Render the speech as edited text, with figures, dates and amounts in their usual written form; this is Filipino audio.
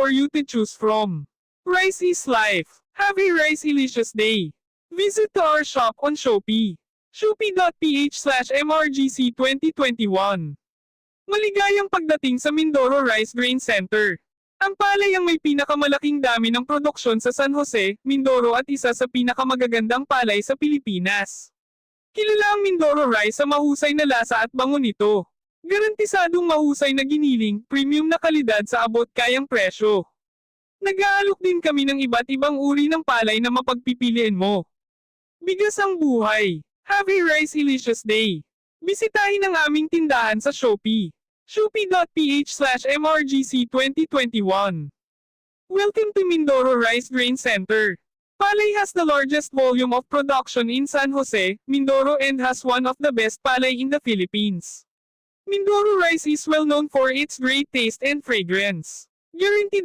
for you to choose from. Rice is life. Have a Rice-ilicious day. Visit our shop on Shopee. Shopee.ph/MRGC2021. Maligayang pagdating sa Mindoro Rice Grain Center. Ang palay ang may pinakamalaking dami ng produksyon sa San Jose, Mindoro at isa sa pinakamagagandang palay sa Pilipinas. Kilala ang Mindoro Rice sa mahusay na lasa at bango nito. Garantisadong mahusay na giniling, premium na kalidad sa abot kayang presyo. Nag-aalok din kami ng iba't ibang uri ng palay na mapagpipilian mo. Bigas ang buhay. Have a Rice-ilicious day. Bisitahin ang aming tindahan sa Shopee. Shopee.ph/MRGC2021. Welcome to Mindoro Rice Grain Center. Palay has the largest volume of production in San Jose, Mindoro and has one of the best palay in the Philippines. Mindoro Rice is well known for its great taste and fragrance. Guaranteed